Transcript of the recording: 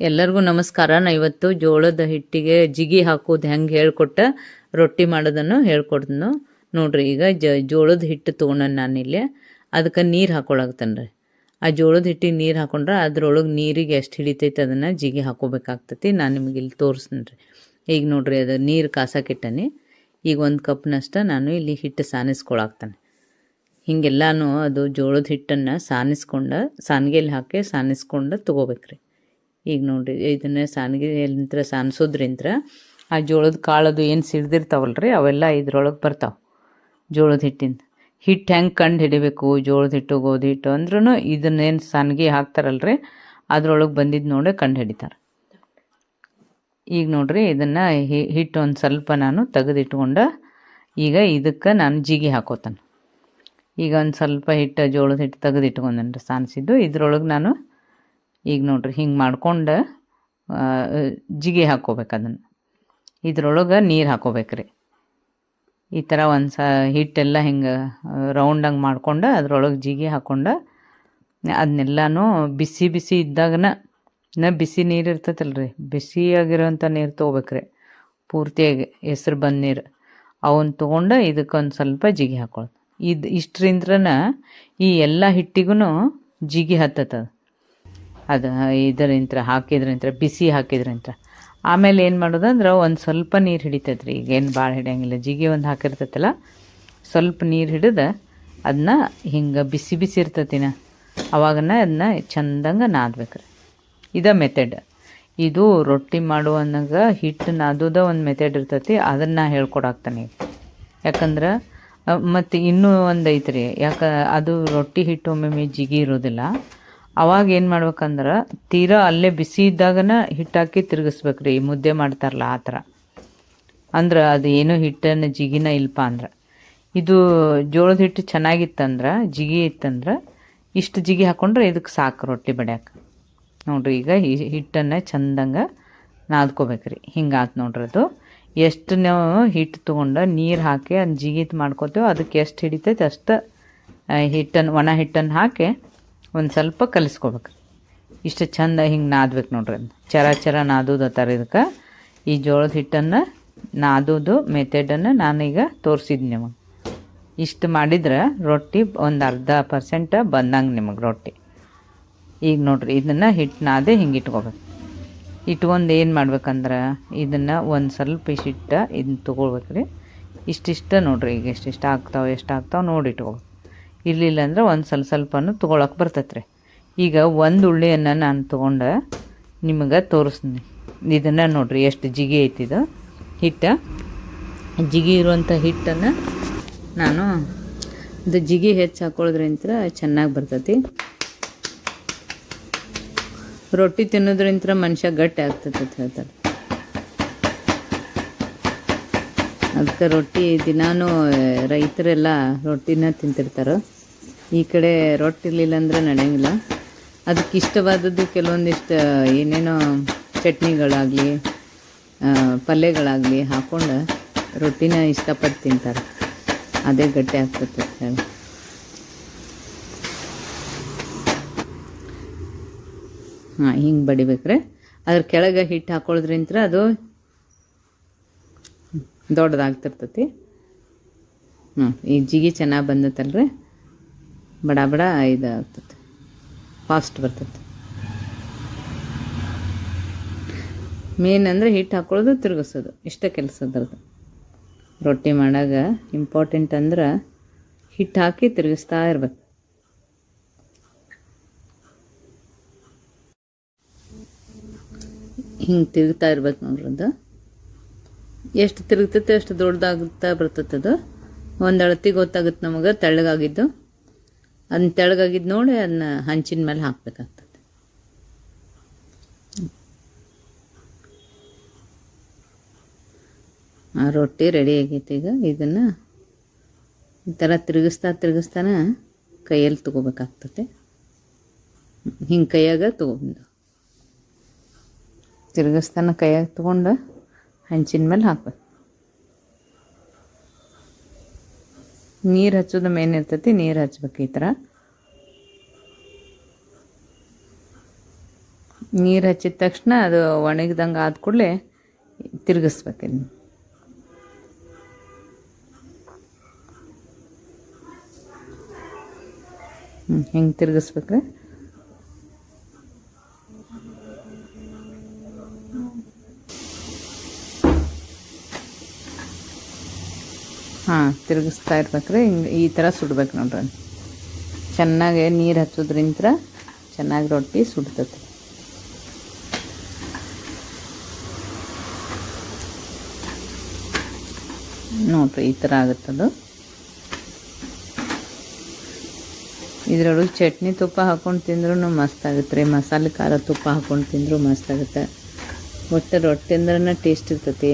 ಎಲ್ಲರಿಗೂ ನಮಸ್ಕಾರ. ನಾ ಇವತ್ತು ಜೋಳದ ಹಿಟ್ಟಿಗೆ ಜಿಗಿ ಹಾಕೋದು ಹೆಂಗೆ ಹೇಳ್ಕೊಟ್ಟ ರೊಟ್ಟಿ ಮಾಡೋದನ್ನು ಹೇಳ್ಕೊಡ್ತೀನಿ ನೋಡ್ರಿ. ಈಗ ಜೋಳದ ಹಿಟ್ಟು ತೊಗೊಂಡು ನಾನಿಲ್ಲಿ ಅದಕ್ಕೆ ನೀರು ಹಾಕೊಳಕ್ತೇನೆ ರೀ. ಆ ಜೋಳದ ಹಿಟ್ಟಿಗೆ ನೀರು ಹಾಕೊಂಡ್ರೆ ಅದ್ರೊಳಗೆ ನೀರಿಗೆ ಎಷ್ಟು ಹಿಡಿತೈತೆ ಅದನ್ನು ಜಿಗಿ ಹಾಕೋಬೇಕಾಗ್ತೈತಿ. ನಾನು ನಿಮಗೆ ಇಲ್ಲಿ ತೋರಿಸ್ತೀನಿ ರೀ. ಈಗ ನೋಡ್ರಿ ಅದು ನೀರು ಕಾಸಕ್ಕಿಟ್ಟನಿ. ಈಗ 1 ಕಪ್ನಷ್ಟು ನಾನು ಇಲ್ಲಿ ಹಿಟ್ಟು ಸಾನಿಸ್ಕೊಳಾಕ್ತಾನೆ. ಹಿಂಗೆಲ್ಲಾನು ಅದು ಜೋಳದ ಹಿಟ್ಟನ್ನು ಸಾನ್ಗೆಯಲ್ಲಿ ಹಾಕಿ ಸಾನಿಸ್ಕೊಂಡು ತೊಗೋಬೇಕ್ರಿ. ಈಗ ನೋಡಿರಿ ಇದನ್ನು ಸಾನ್ಗೆಯಲ್ಲಿಂತ್ರ ಸಾನಿಸೋದ್ರಿಂತ ಆ ಜೋಳದ ಕಾಳದು ಏನು ಸಿಡ್ದಿರ್ತಾವಲ್ಲ ರೀ ಅವೆಲ್ಲ ಇದ್ರೊಳಗೆ ಬರ್ತಾವೆ. ಜೋಳದ ಹಿಟ್ಟಿಂದ ಹಿಟ್ಟು ಹೆಂಗೆ ಕಂಡು ಹಿಡಿಬೇಕು, ಜೋಳದ ಹಿಟ್ಟು ಗೋಧಿ ಹಿಟ್ಟು ಅಂದ್ರೂ ಇದನ್ನೇನು ಸಾನ್ಗೆ ಹಾಕ್ತಾರಲ್ಲ ರೀ ಅದ್ರೊಳಗೆ ಬಂದಿದ್ದು ನೋಡಿ ಕಂಡು ಹಿಡಿತಾರೆ. ಈಗ ನೋಡಿರಿ ಇದನ್ನು ಹಿಟ್ಟು ಒಂದು ಸ್ವಲ್ಪ ನಾನು ತೆಗೆದಿಟ್ಕೊಂಡು ಈಗ ಇದಕ್ಕೆ ನಾನು ಜಿಗಿ ಹಾಕೋತಾನೆ. ಈಗ ಒಂದು ಸ್ವಲ್ಪ ಹಿಟ್ಟು ಜೋಳದ ಹಿಟ್ಟು ತೆಗೆದಿಟ್ಕೊಂಡೇನೆ ಸಾನಿಸಿದ್ದು ಇದ್ರೊಳಗೆ ನಾನು ಈಗ ನೋಡ್ರಿ ಹಿಂಗೆ ಮಾಡ್ಕೊಂಡು ಜಿಗಿ ಹಾಕ್ಕೋಬೇಕು. ಅದನ್ನು ಇದ್ರೊಳಗೆ ನೀರು ಹಾಕೋಬೇಕ್ರಿ. ಈ ಥರ ಹಿಟ್ಟೆಲ್ಲ ಹಿಂಗೆ ರೌಂಡಂಗೆ ಮಾಡ್ಕೊಂಡು ಅದ್ರೊಳಗೆ ಜಿಗಿ ಹಾಕ್ಕೊಂಡು ಅದನ್ನೆಲ್ಲನೂ ಬಿಸಿ ಬಿಸಿ ಇದ್ದಾಗನ ಬಿಸಿ ನೀರು ಇರ್ತೈತಲ್ಲ ರೀ, ಬಿಸಿಯಾಗಿರೋಂಥ ನೀರು ತೊಗೋಬೇಕ್ರಿ. ಪೂರ್ತಿಯಾಗಿ ಹೆಸ್ರು ಬಂದ ನೀರು ಅವನ್ನ ತೊಗೊಂಡು ಇದಕ್ಕೊಂದು ಸ್ವಲ್ಪ ಜಿಗಿ ಹಾಕೊಳ್ಳೋದು. ಇಷ್ಟರಿಂದ್ರನ ಈ ಎಲ್ಲ ಹಿಟ್ಟಿಗೂ ಜಿಗಿ ಹತ್ತದ ಅದು ಇದರಿಂತ ಹಾಕಿದ್ರಿಂತ ಬಿಸಿ ಹಾಕಿದ್ರಿಂತ. ಆಮೇಲೆ ಏನು ಮಾಡೋದು ಅಂದ್ರೆ ಒಂದು ಸ್ವಲ್ಪ ನೀರು ಹಿಡಿತೈತೆ ರೀ. ಈಗೇನು ಭಾಳ ಹಿಡಿಯಂಗಿಲ್ಲ, ಜಿಗಿ ಒಂದು ಹಾಕಿರ್ತೈತಲ್ಲ ಸ್ವಲ್ಪ ನೀರು ಹಿಡಿದು ಅದನ್ನ ಹಿಂಗೆ ಬಿಸಿ ಬಿಸಿ ಇರ್ತೈತಿನ ಅವಾಗನ ಅದನ್ನ ಚಂದಂಗೆ ನಾದ್ಬೇಕ್ರಿ. ಇದೇ ಮೆಥಡ್. ಇದು ರೊಟ್ಟಿ ಮಾಡುವನಾಗ ಹಿಟ್ಟು ನಾದೋದ ಒಂದು ಮೆಥಡ್ ಇರ್ತೈತಿ, ಅದನ್ನು ಹೇಳ್ಕೊಡಾಕ್ತಾನೆ. ಯಾಕಂದ್ರೆ ಮತ್ತು ಇನ್ನೂ ಒಂದು ಐತ್ರಿ, ಅದು ರೊಟ್ಟಿ ಹಿಟ್ಟು ಒಮ್ಮೊಮ್ಮೆ ಜಿಗಿ ಇರೋದಿಲ್ಲ. ಅವಾಗ ಏನು ಮಾಡ್ಬೇಕಂದ್ರೆ ತೀರಾ ಅಲ್ಲೇ ಬಿಸಿ ಇದ್ದಾಗನ ಹಿಟ್ಟಾಕಿ ತಿರುಗಿಸ್ಬೇಕ್ರಿ. ಈ ಮುದ್ದೆ ಮಾಡ್ತಾರಲ್ಲ ಆ ಥರ. ಅಂದ್ರೆ ಅದು ಏನೂ ಹಿಟ್ಟನ್ನು ಜಿಗಿನ ಇಲ್ಪ ಅಂದ್ರೆ. ಇದು ಜೋಳದ ಹಿಟ್ಟು ಚೆನ್ನಾಗಿತ್ತಂದ್ರೆ ಜಿಗಿ ಇತ್ತಂದ್ರೆ ಇಷ್ಟು ಜಿಗಿ ಹಾಕ್ಕೊಂಡ್ರೆ ಇದಕ್ಕೆ ಸಾಕು ರೊಟ್ಟಿ ಬಡಿಯಾಕೆ. ನೋಡಿರಿ ಈಗ ಹಿಟ್ಟನ್ನು ಚಂದಂಗೆ ನಾದ್ಕೋಬೇಕ್ರಿ. ಹಿಂಗಾತು ನೋಡ್ರಿ. ಅದು ಎಷ್ಟು ನಾವು ಹಿಟ್ಟು ತೊಗೊಂಡು ನೀರು ಹಾಕಿ ಅದು ಜಿಗಿತ್ ಮಾಡ್ಕೋತೇವೆ ಅದಕ್ಕೆ ಎಷ್ಟು ಹಿಡಿತೈತೆ ಅಷ್ಟು ಹಿಟ್ಟನ್ನು ಒಣ ಹಿಟ್ಟನ್ನು ಹಾಕಿ ಒಂದು ಸ್ವಲ್ಪ ಕಲಿಸ್ಕೋಬೇಕು. ಇಷ್ಟು ಚಂದ ಹಿಂಗೆ ನಾದ್ಬೇಕು ನೋಡ್ರಿ. ಅದು ಚರ ನಾದೋದು ಥರ. ಇದಕ್ಕೆ ಈ ಜೋಳದ ಹಿಟ್ಟನ್ನು ನಾದೋದು ಮೆಥಡನ್ನು ನಾನೀಗ ತೋರಿಸಿದ್ನಿ ನಿಮಗೆ. ಇಷ್ಟು ಮಾಡಿದ್ರೆ ರೊಟ್ಟಿ ಒಂದು 0.5% ಬಂದಂಗೆ ನಿಮಗೆ ರೊಟ್ಟಿ. ಈಗ ನೋಡ್ರಿ ಇದನ್ನು ಹಿಟ್ಟು ನಾದೆ ಹಿಂಗೆ ಇಟ್ಕೋಬೇಕು. ಇಟ್ಕೊಂಡು ಏನು ಮಾಡ್ಬೇಕಂದ್ರೆ ಇದನ್ನು ಒಂದು ಸ್ವಲ್ಪ ಇಷ್ಟು ಇದನ್ನ ತೊಗೊಳ್ಬೇಕ್ರಿ. ಇಷ್ಟಿಷ್ಟ ನೋಡ್ರಿ. ಈಗ ಎಷ್ಟು ಆಗ್ತಾವೆ ನೋಡಿ ಇಟ್ಕೋಬೇಕು. ಇರಲಿಲ್ಲ ಅಂದ್ರೆ ಒಂದು ಸ್ವಲ್ಪನೂ ತೊಗೊಳಕ್ಕೆ ಬರ್ತೈತೆ ರೀ. ಈಗ ಒಂದು ಉಳ್ಳಿಯನ್ನು ನಾನು ತೊಗೊಂಡು ನಿಮಗೆ ತೋರಿಸ್ತೀನಿ. ಇದನ್ನು ನೋಡಿರಿ ಎಷ್ಟು ಜಿಗಿ ಐತಿದು ಹಿಟ್ಟು. ಜಿಗಿ ಇರುವಂಥ ಹಿಟ್ಟನ್ನು ನಾನು ಇದು ಜಿಗಿ ಹೆಚ್ಚು ಹಾಕೊಳ್ಳೋದ್ರಿಂತ ಚೆನ್ನಾಗಿ ಬರ್ತೈತಿ. ರೊಟ್ಟಿ ತಿನ್ನೋದ್ರಿಂತ ಮನುಷ್ಯ ಗಟ್ಟಿ ಆಗ್ತೈತೆ ಅಂತ ಹೇಳ್ತಾರೆ. ಅದಕ್ಕೆ ರೊಟ್ಟಿ ದಿನಾನು ರೈತರೆಲ್ಲ ರೊಟ್ಟಿನ ತಿಂತಿರ್ತಾರೆ. ಈ ಕಡೆ ರೊಟ್ಟಿ ಇರಲಿಲ್ಲ ಅಂದ್ರೆ ನಡೆಯಂಗಿಲ್ಲ. ಅದಕ್ಕೆ ಇಷ್ಟವಾದದ್ದು ಕೆಲವೊಂದಿಷ್ಟು ಏನೇನೋ ಚಟ್ನಿಗಳಾಗಲಿ ಪಲ್ಯಗಳಾಗಲಿ ಹಾಕ್ಕೊಂಡು ರೊಟ್ಟಿನ ಇಷ್ಟಪಟ್ಟು ತಿಂತಾರೆ. ಅದೇ ಗಟ್ಟಿ ಆಗ್ತದೆ ಹೇಳಿ. ಹಿಂಗೆ ಬಡಿಬೇಕ್ರೆ ಅದ್ರ ಕೆಳಗೆ ಹಿಟ್ಟು ಹಾಕೊಳ್ಳೋದ್ರಿಂತ ಅದು ದೊಡ್ಡದಾಗ್ತಿರ್ತೈತಿ. ಈಗ ಜಿಗಿ ಚೆನ್ನಾಗಿ ಬಂದತ್ತಲ್ರಿ, ಬಡ ಬಡ ಇದಾಗ್ತೈತಿ, ಫಾಸ್ಟ್ ಬರ್ತೈತಿ. ಮೇನ್ ಅಂದರೆ ಹಿಟ್ಟು ಹಾಕೊಳ್ಳೋದು ತಿರುಗಿಸೋದು, ಇಷ್ಟ ಕೆಲಸ ಅದ್ರದ್ದು. ರೊಟ್ಟಿ ಮಾಡಾಗ ಇಂಪಾರ್ಟೆಂಟ್ ಅಂದ್ರೆ ಹಿಟ್ಟು ಹಾಕಿ ತಿರುಗಿಸ್ತಾ ಇರ್ಬೇಕು. ಹಿಂಗೆ ತಿರುಗ್ತಾ ಇರ್ಬೇಕು ನೋಡ್ರಿ. ಅದು ಎಷ್ಟು ತಿರುಗ್ತೈತೆ ಅಷ್ಟು ದೊಡ್ಡದಾಗುತ್ತಾ ಬರ್ತೈತೆ. ಅದು ಒಂದು ಅಳತಿ ಗೊತ್ತಾಗುತ್ತೆ ನಮಗೆ ತೆಳ್ಳಗಾಗಿದ್ದು. ಅದನ್ನ ತೆಳ್ಳಗಾಗಿದ್ದು ನೋಡಿ ಅದನ್ನ ಹಂಚಿನ ಮೇಲೆ ಹಾಕ್ಬೇಕಾಗ್ತದೆ. ಆ ರೊಟ್ಟಿ ರೆಡಿ ಆಗೈತೆ. ಈಗ ಇದನ್ನು ಈ ಥರ ತಿರುಗಿಸ್ತಾನೆ ಕೈಯಲ್ಲಿ ತೊಗೋಬೇಕಾಗ್ತದೆ. ಹಿಂಗೆ ಕೈಯಾಗ ತೊಗೊಂಡು ತಿರುಗಿಸ್ತಾನೆ ಕೈಯಾಗ ತೊಗೊಂಡು ಹಂಚಿನ ಮೇಲೆ ಹಾಕ್ಬೇಕು. ನೀರು ಹಚ್ಚೋದು ಮೇನ್ ಇರ್ತೈತಿ. ನೀರು ಹಚ್ಬೇಕು ಈ ಥರ. ನೀರು ಹಚ್ಚಿದ ತಕ್ಷಣ ಅದು ಒಣಗಿದಂಗೆ ಆದ ಕೂಡಲೇ ತಿರುಗಿಸ್ಬೇಕು ಇದನ್ನು. ಹಿಂಗೆ ತಿರುಗಿಸ್ಬೇಕ್ರಿ. ತಿರುಗಿಸ್ತಾ ಇರ್ಬೇಕ್ರಿ. ಹಿಂಗೆ ಈ ಥರ ಸುಡ್ಬೇಕು ನೋಡ್ರಿ. ಚೆನ್ನಾಗಿ ನೀರು ಹಚ್ಚೋದ್ರಿಂದ ಚೆನ್ನಾಗಿ ರೊಟ್ಟಿ ಸುಡ್ತೈತಿ. ನೋಡ್ರಿ ಈ ಥರ ಆಗುತ್ತದು. ಇದ್ರೊಳಗೆ ಚಟ್ನಿ ತುಪ್ಪ ಹಾಕ್ಕೊಂಡು ತಿಂದ್ರೂ ಮಸ್ತ್ ಆಗುತ್ತೆ ರೀ. ಮಸಾಲೆ ಖಾರ ತುಪ್ಪ ಹಾಕ್ಕೊಂಡು ತಿಂದರೂ ಮಸ್ತ್ ಆಗುತ್ತೆ. ಒಟ್ಟು ರೊಟ್ಟಿ ಅಂದ್ರೆ ಟೇಸ್ಟ್ ಇರ್ತೈತಿ.